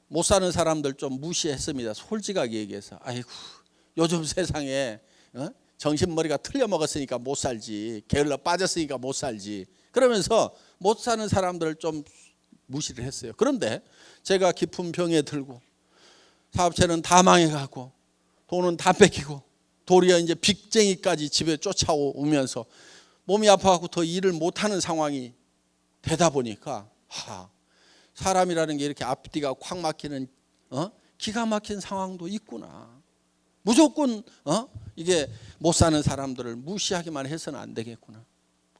못 사는 사람들 좀 무시했습니다. 솔직하게 얘기해서 아이고 요즘 세상에 정신머리가 틀려먹었으니까 못 살지 게을러 빠졌으니까 못 살지 그러면서 못 사는 사람들을 좀 무시를 했어요. 그런데 제가 깊은 병에 들고 사업체는 다 망해가고 돈은 다 뺏기고 도리어 이제 빚쟁이까지 집에 쫓아오면서 몸이 아파갖고 더 일을 못하는 상황이 되다 보니까 사람이라는 게 이렇게 앞뒤가 콱 막히는 기가 막힌 상황도 있구나. 무조건 이게 못 사는 사람들을 무시하기만 해서는 안 되겠구나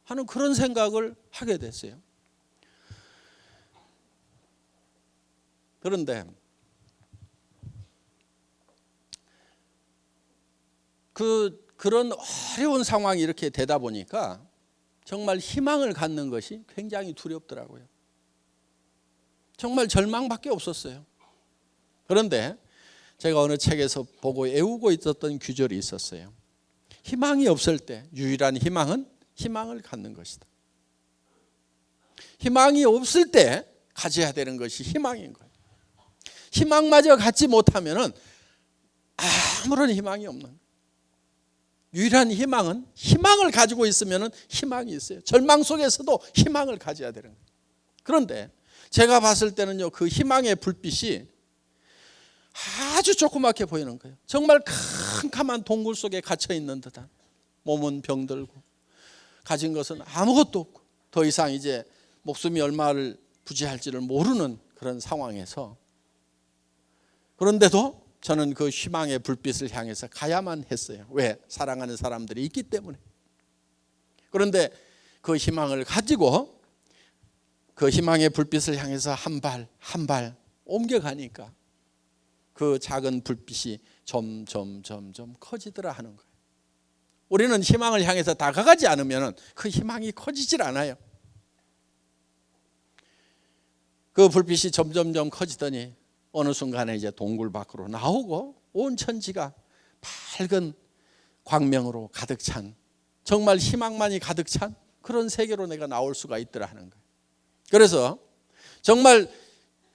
하는 그런 생각을 하게 됐어요. 그런데 그런 어려운 상황이 이렇게 되다 보니까 정말 희망을 갖는 것이 굉장히 두렵더라고요. 정말 절망밖에 없었어요. 그런데 제가 어느 책에서 보고 애우고 있었던 규절이 있었어요. 희망이 없을 때 유일한 희망은 희망을 갖는 것이다. 희망이 없을 때 가져야 되는 것이 희망인 거예요. 희망마저 갖지 못하면 아무런 희망이 없는 거예요. 유일한 희망은 희망을 가지고 있으면 희망이 있어요. 절망 속에서도 희망을 가져야 되는 거예요. 그런데 제가 봤을 때는요, 그 희망의 불빛이 아주 조그맣게 보이는 거예요. 정말 캄캄한 동굴 속에 갇혀 있는 듯한. 몸은 병들고 가진 것은 아무것도 없고 더 이상 이제 목숨이 얼마를 부지할지를 모르는 그런 상황에서, 그런데도 저는 그 희망의 불빛을 향해서 가야만 했어요. 왜? 사랑하는 사람들이 있기 때문에. 그런데 그 희망을 가지고 그 희망의 불빛을 향해서 한 발 한 발 옮겨가니까 그 작은 불빛이 점점 커지더라 하는 거예요. 우리는 희망을 향해서 다가가지 않으면 그 희망이 커지질 않아요. 그 불빛이 점점 커지더니 어느 순간에 이제 동굴 밖으로 나오고 온 천지가 밝은 광명으로 가득 찬, 정말 희망만이 가득 찬 그런 세계로 내가 나올 수가 있더라 하는 거예요. 그래서 정말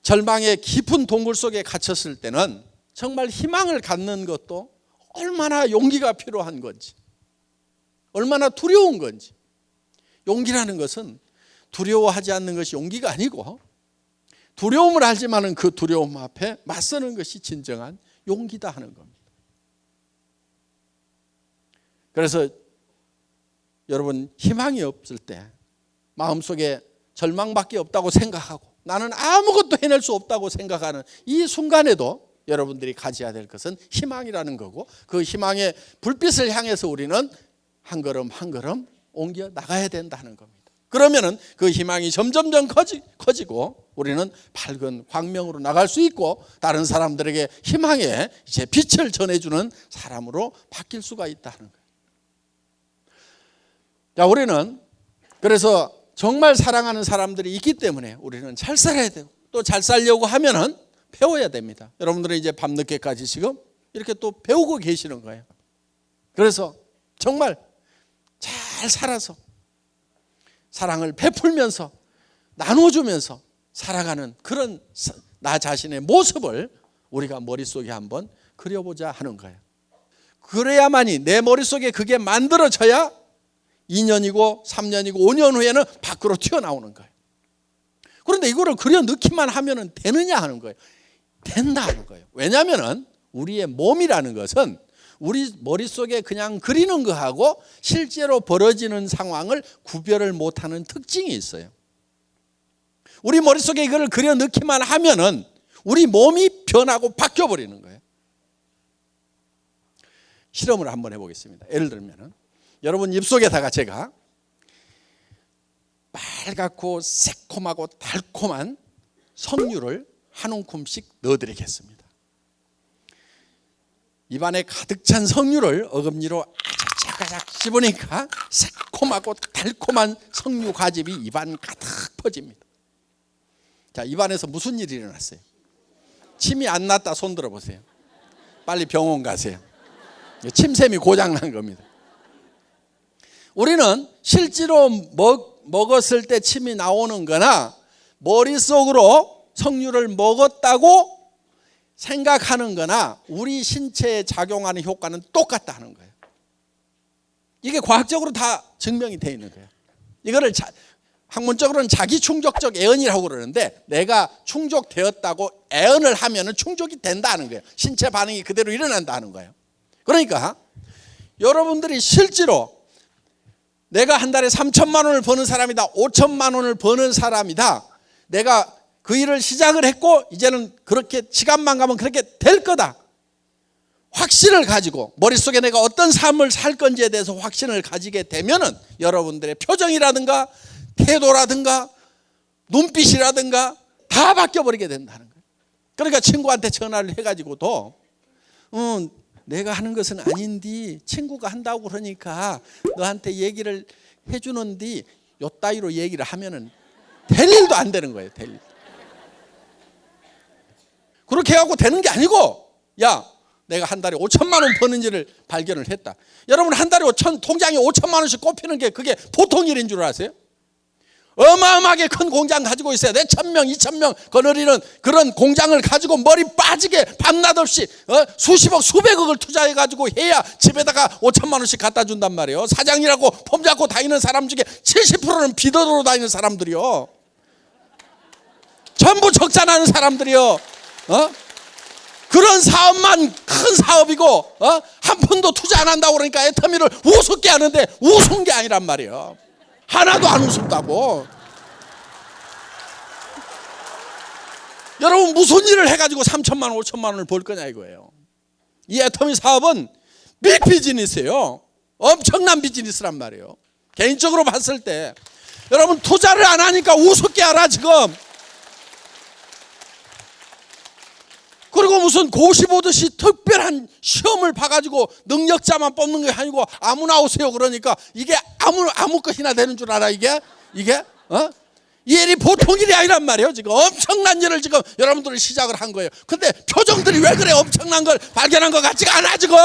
절망의 깊은 동굴 속에 갇혔을 때는 정말 희망을 갖는 것도 얼마나 용기가 필요한 건지, 얼마나 두려운 건지. 용기라는 것은 두려워하지 않는 것이 용기가 아니고, 두려움을 알지만은 그 두려움 앞에 맞서는 것이 진정한 용기다 하는 겁니다. 그래서 여러분, 희망이 없을 때, 마음속에 절망밖에 없다고 생각하고 나는 아무것도 해낼 수 없다고 생각하는 이 순간에도 여러분들이 가져야 될 것은 희망이라는 거고, 그 희망의 불빛을 향해서 우리는 한 걸음 한 걸음 옮겨 나가야 된다는 겁니다. 그러면은 그 희망이 점점 커지고 우리는 밝은 광명으로 나갈 수 있고, 다른 사람들에게 희망의 이제 빛을 전해주는 사람으로 바뀔 수가 있다는 거예요. 자, 우리는 그래서 정말 사랑하는 사람들이 있기 때문에 우리는 잘 살아야 되고, 또 잘 살려고 하면은 배워야 됩니다. 여러분들은 이제 밤늦게까지 지금 이렇게 또 배우고 계시는 거예요. 그래서 정말 잘 살아서 사랑을 베풀면서 나눠주면서 살아가는 그런 나 자신의 모습을 우리가 머릿속에 한번 그려보자 하는 거예요. 그래야만이 내 머릿속에 그게 만들어져야 2년이고 3년이고 5년 후에는 밖으로 튀어나오는 거예요. 그런데 이거를 그려 넣기만 하면 되느냐 하는 거예요. 된다 하는 거예요. 왜냐하면 우리의 몸이라는 것은 우리 머릿속에 그냥 그리는 거하고 실제로 벌어지는 상황을 구별을 못하는 특징이 있어요. 우리 머릿속에 이걸 그려 넣기만 하면은 우리 몸이 변하고 바뀌어 버리는 거예요. 실험을 한번 해보겠습니다. 예를 들면은 여러분 입속에다가 제가 빨갛고 새콤하고 달콤한 석류를 한 움큼씩 넣어드리겠습니다. 입안에 가득 찬 석류를 어금니로 아작아작 씹으니까 새콤하고 달콤한 석류 과즙이 입안 가득 퍼집니다. 자, 입안에서 무슨 일이 일어났어요? 침이 안 났다 손 들어보세요. 빨리 병원 가세요. 침샘이 고장난 겁니다. 우리는 실제로 먹었을 때 침이 나오는 거나 머릿속으로 석류를 먹었다고 생각하는 거나 우리 신체에 작용하는 효과는 똑같다 하는 거예요. 이게 과학적으로 다 증명이 되어 있는 거예요. 이거를 학문적으로는 자기 충족적 애언이라고 그러는데, 내가 충족되었다고 애언을 하면 충족이 된다는 거예요. 신체 반응이 그대로 일어난다는 거예요. 그러니까 여러분들이 실제로 내가 한 달에 3천만 원을 버는 사람이다, 5천만 원을 버는 사람이다, 내가 그 일을 시작을 했고 이제는 그렇게 시간만 가면 그렇게 될 거다, 확신을 가지고 머릿속에 내가 어떤 삶을 살 건지에 대해서 확신을 가지게 되면은 여러분들의 표정이라든가 태도라든가 눈빛이라든가 다 바뀌어버리게 된다는 거예요. 그러니까 친구한테 전화를 해가지고도 내가 하는 것은 아닌데 친구가 한다고 그러니까 너한테 얘기를 해주는데 요 따위로 얘기를 하면은 될 일도 안 되는 거예요. 될 일. 그렇게 해갖고 되는 게 아니고, 야, 내가 한 달에 5천만 원 버는지를 발견을 했다. 여러분, 한 달에 통장에 5천만 원씩 꼽히는 게 그게 보통 일인 줄 아세요? 어마어마하게 큰 공장 가지고 있어야 돼. 1,000명, 2,000명 거느리는 그런 공장을 가지고 머리 빠지게 밤낮 없이 수십억, 수백억을 투자해가지고 해야 집에다가 5천만 원씩 갖다 준단 말이에요. 사장이라고 폼 잡고 다니는 사람 중에 70%는 비더로 다니는 사람들이요. 전부 적자나는 사람들이요. 그런 사업만 큰 사업이고 한 푼도 투자 안 한다고 그러니까 애터미를 우습게 하는데 우스운 게 아니란 말이에요. 하나도 안 우습다고. 여러분 무슨 일을 해가지고 3천만 원, 5천만 원을 벌 거냐 이거예요. 이 애터미 사업은 빅 비즈니스예요. 엄청난 비즈니스란 말이에요. 개인적으로 봤을 때 여러분 투자를 안 하니까 우습게 알아 지금. 그리고 무슨 고시 보듯이 특별한 시험을 봐가지고 능력자만 뽑는 게 아니고 아무나 오세요 그러니까 이게 아무 것이나 되는 줄 알아 이게 이 일이 보통 일이 아니란 말이에요. 지금 엄청난 일을 지금 여러분들이 시작을 한 거예요. 근데 표정들이 왜 그래? 엄청난 걸 발견한 것 같지가 않아 지금.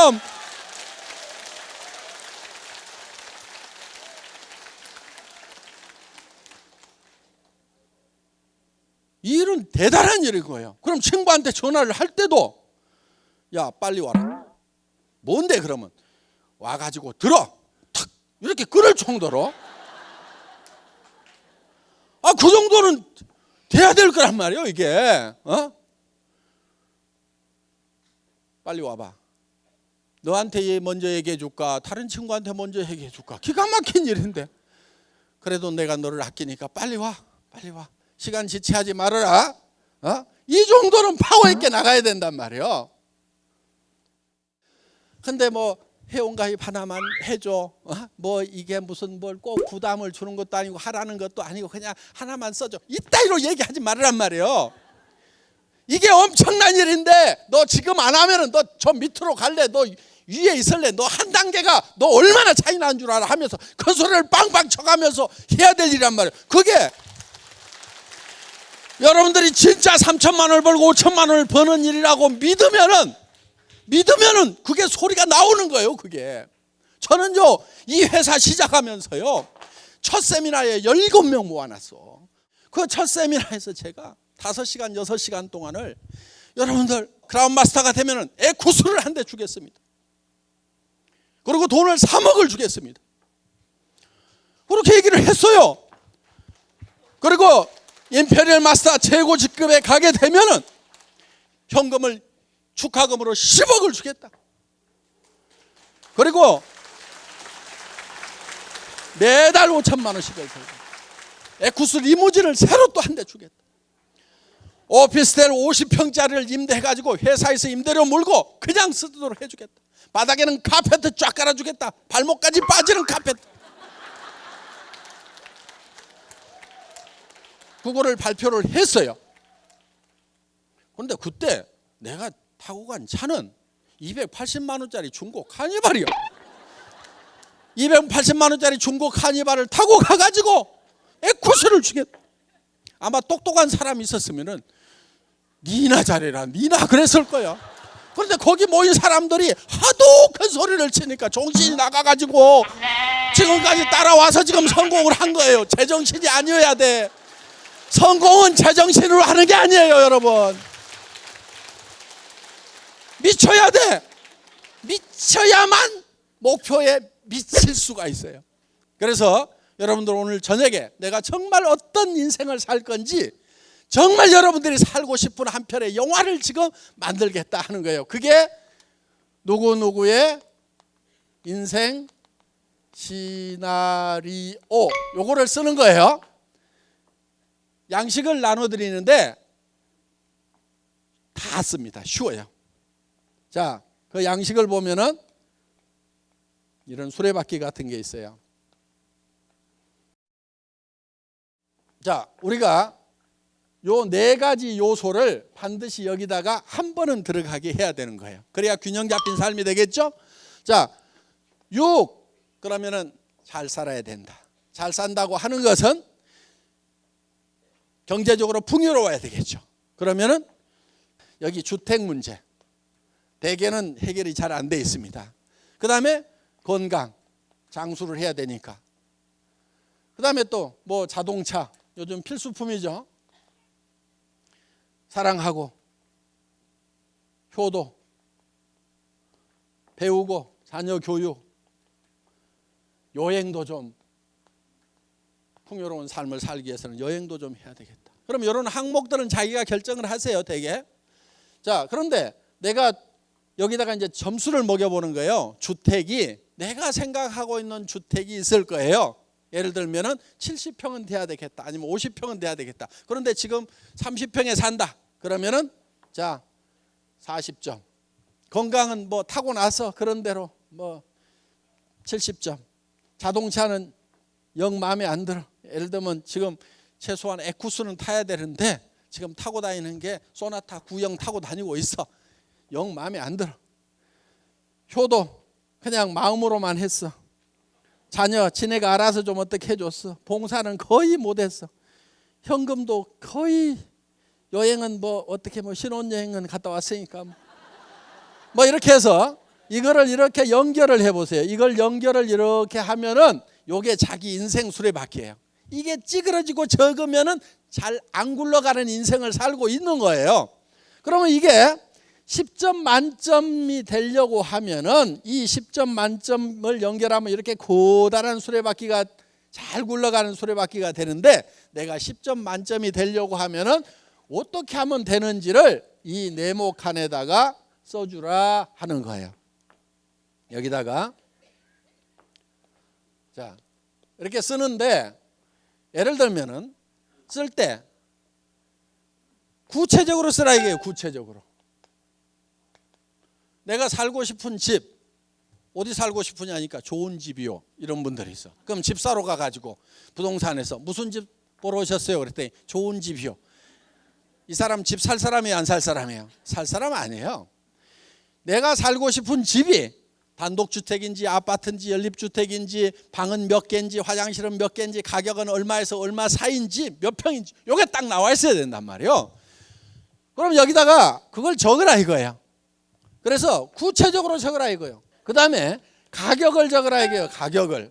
이 일은 대단한 일인 거예요. 그럼 친구한테 전화를 할 때도 야 빨리 와라. 뭔데 그러면 와가지고 들어 탁 이렇게 끊을 정도로 그 정도는 돼야 될 거란 말이에요 이게. 빨리 와봐. 너한테 먼저 얘기해 줄까 다른 친구한테 먼저 얘기해 줄까. 기가 막힌 일인데 그래도 내가 너를 아끼니까 빨리 와 빨리 와. 시간 지체하지 말아라. 이 정도는 파워 있게 나가야 된단 말이에요. 근데 뭐 회원가입 하나만 해줘. 뭐 이게 무슨 뭘 꼭 부담을 주는 것도 아니고 하라는 것도 아니고 그냥 하나만 써줘. 이따위로 얘기하지 말으란 말이에요. 이게 엄청난 일인데 너 지금 안 하면은 너 저 밑으로 갈래? 너 위에 있을래? 너 한 단계가 너 얼마나 차이 나는 줄 알아? 하면서 큰 소리를 빵빵 쳐가면서 해야 될 일이란 말이에요. 그게 여러분들이 진짜 3천만 원을 벌고 5천만 원을 버는 일이라고 믿으면은 그게 소리가 나오는 거예요. 그게 저는요 이 회사 시작하면서요 첫 세미나에 17명 모아놨어. 그 첫 세미나에서 제가 5시간 6시간 동안을 여러분들 크라운 마스터가 되면은 에쿠스를 한 대 주겠습니다. 그리고 돈을 3억을 주겠습니다. 그렇게 얘기를 했어요. 그리고 임페리얼 마스터 최고 직급에 가게 되면은 현금을 축하금으로 10억을 주겠다. 그리고 매달 5천만 원씩을 들고 에쿠스 리무진을 새로 또 한 대 주겠다. 오피스텔 50평짜리를 임대해가지고 회사에서 임대료 물고 그냥 쓰도록 해주겠다. 바닥에는 카페트 쫙 깔아주겠다. 발목까지 빠지는 카페트. 그거를 발표를 했어요. 그런데 그때 내가 타고 간 차는 280만 원짜리 중고 카니발이요. 280만 원짜리 중고 카니발을 타고 가가지고 에쿠스를 주겠다. 아마 똑똑한 사람이 있었으면은 니나 잘해라 니나 그랬을 거야. 그런데 거기 모인 사람들이 하도 큰 소리를 치니까 정신이 나가가지고 지금까지 따라와서 지금 성공을 한 거예요. 제정신이 아니어야 돼. 성공은 제정신으로 하는 게 아니에요 여러분. 미쳐야 돼. 미쳐야만 목표에 미칠 수가 있어요. 그래서 여러분들 오늘 저녁에 내가 정말 어떤 인생을 살 건지 정말 여러분들이 살고 싶은 한 편의 영화를 지금 만들겠다 하는 거예요. 그게 누구누구의 인생 시나리오 요거를 쓰는 거예요. 양식을 나눠드리는데 다 씁니다. 쉬워요. 자, 그 양식을 보면은 이런 수레바퀴 같은 게 있어요. 자, 우리가 요 4가지 요소를 반드시 여기다가 한 번은 들어가게 해야 되는 거예요. 그래야 균형 잡힌 삶이 되겠죠? 자, 6 그러면은 잘 살아야 된다. 잘 산다고 하는 것은 경제적으로 풍요로워야 되겠죠. 그러면은 여기 주택 문제 대개는 해결이 잘 안 돼 있습니다. 그 다음에 건강 장수를 해야 되니까. 그 다음에 또 뭐 자동차 요즘 필수품이죠. 사랑하고 효도 배우고 자녀 교육 여행도 좀 풍요로운 삶을 살기 위해서는 여행도 좀 해야 되겠다. 그럼 이런 항목들은 자기가 결정을 하세요 되게. 자, 그런데 내가 여기다가 이제 점수를 먹여보는 거예요. 주택이 내가 생각하고 있는 주택이 있을 거예요. 예를 들면은 70평은 돼야 되겠다. 아니면 50평은 돼야 되겠다. 그런데 지금 30평에 산다. 그러면은 자 40점. 건강은 뭐 타고나서 그런 대로 뭐 70점. 자동차는 영 마음에 안 들어. 예를 들면 지금 최소한 에쿠스는 타야 되는데 지금 타고 다니는 게 소나타 9형 타고 다니고 있어. 영 마음에 안 들어. 효도 그냥 마음으로만 했어. 자녀 지네가 알아서 좀 어떻게 해줬어. 봉사는 거의 못했어. 현금도 거의, 여행은 뭐 어떻게 뭐 신혼여행은 갔다 왔으니까 뭐 이렇게 해서 이거를 이렇게 연결을 해보세요. 이걸 연결을 이렇게 하면은 요게 자기 인생 수레바퀴예요. 이게 찌그러지고 적으면은 잘 안 굴러가는 인생을 살고 있는 거예요. 그러면 이게 10점 만점이 되려고 하면은 이 10점 만점을 연결하면 이렇게 고단한 수레바퀴가 잘 굴러가는 수레바퀴가 되는데, 내가 10점 만점이 되려고 하면은 어떻게 하면 되는지를 이 네모칸에다가 써주라 하는 거예요. 여기다가 자 이렇게 쓰는데, 예를 들면은 쓸 때 구체적으로 쓰라 이게요. 구체적으로. 내가 살고 싶은 집, 어디 살고 싶으냐니까 좋은 집이요. 이런 분들이 있어. 그럼 집 사러 가가지고 부동산에서 무슨 집 보러 오셨어요? 그랬더니 좋은 집이요. 이 사람 집 살 사람이에요? 안 살 사람이에요? 살 사람 아니에요. 내가 살고 싶은 집이 단독주택인지 아파트인지 연립주택인지 방은 몇 개인지 화장실은 몇 개인지 가격은 얼마에서 얼마 사이인지 몇 평인지 요게 딱 나와 있어야 된단 말이에요. 그럼 여기다가 그걸 적으라 이거예요. 그래서 구체적으로 적으라 이거예요. 그 다음에 가격을 적으라 이거예요. 가격을.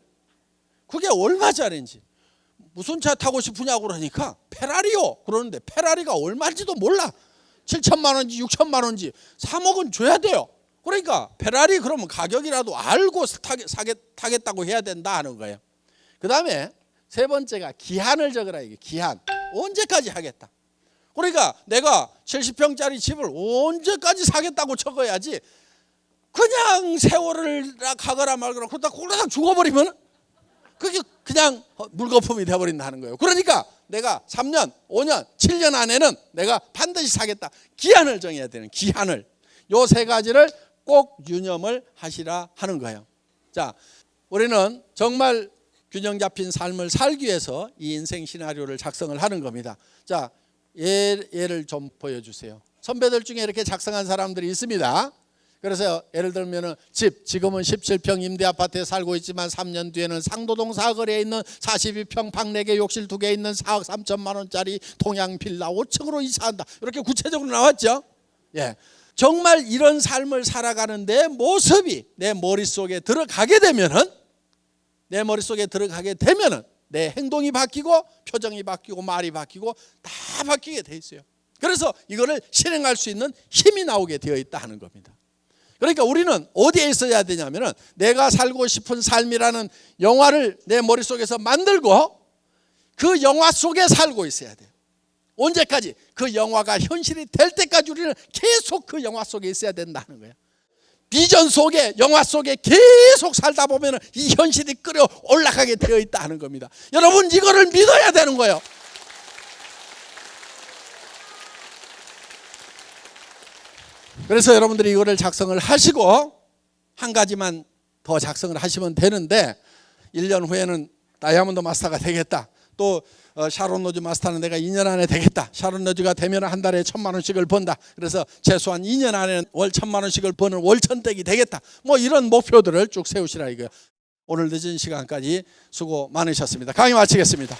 그게 얼마짜리인지. 무슨 차 타고 싶으냐고 그러니까 페라리요. 그러는데 페라리가 얼마인지도 몰라. 7천만 원인지 6천만 원인지 3억은 줘야 돼요. 그러니까 페라리 그러면 가격이라도 알고 타겠다고 해야 된다 하는 거예요. 그 다음에 세 번째가 기한을 적으라 이게. 기한. 언제까지 하겠다. 그러니까 내가 70평짜리 집을 언제까지 사겠다고 적어야지, 그냥 세월을 가거나 말거나 그러다 꼴딱 죽어버리면 그게 그냥 물거품이 돼버린다는 거예요. 그러니까 내가 3년, 5년, 7년 안에는 내가 반드시 사겠다. 기한을 정해야 되는, 기한을. 요 세 가지를 꼭 유념을 하시라 하는 거예요. 자, 우리는 정말 균형 잡힌 삶을 살기 위해서 이 인생 시나리오를 작성을 하는 겁니다. 자, 예를 좀 보여주세요. 선배들 중에 이렇게 작성한 사람들이 있습니다. 그래서 예를 들면 지금은 17평 임대 아파트에 살고 있지만 3년 뒤에는 상도동 사거리에 있는 42평 방 4개 욕실 2개 있는 4억 3천만 원짜리 동양 빌라 5층으로 이사한다. 이렇게 구체적으로 나왔죠. 예, 정말 이런 삶을 살아가는 내 모습이 내 머릿속에 들어가게 되면은, 내 행동이 바뀌고 표정이 바뀌고 말이 바뀌고 다 바뀌게 돼 있어요. 그래서 이거를 실행할 수 있는 힘이 나오게 되어 있다 하는 겁니다. 그러니까 우리는 어디에 있어야 되냐면은 내가 살고 싶은 삶이라는 영화를 내 머릿속에서 만들고 그 영화 속에 살고 있어야 돼요. 언제까지? 그 영화가 현실이 될 때까지 우리는 계속 그 영화 속에 있어야 된다는 거예요. 비전 속에, 영화 속에 계속 살다 보면 이 현실이 끌어 올라가게 되어 있다는 겁니다. 여러분 이거를 믿어야 되는 거예요. 그래서 여러분들이 이거를 작성을 하시고 한 가지만 더 작성을 하시면 되는데, 1년 후에는 다이아몬드 마스터가 되겠다. 또 샤론 로즈 마스터는 내가 2년 안에 되겠다. 샤론 로즈가 되면 한 달에 1,000만 원씩을 번다. 그래서 최소한 2년 안에 월 1,000만 원씩을 버는 월천댁이 되겠다. 뭐 이런 목표들을 쭉 세우시라 이거예요. 오늘 늦은 시간까지 수고 많으셨습니다. 강의 마치겠습니다.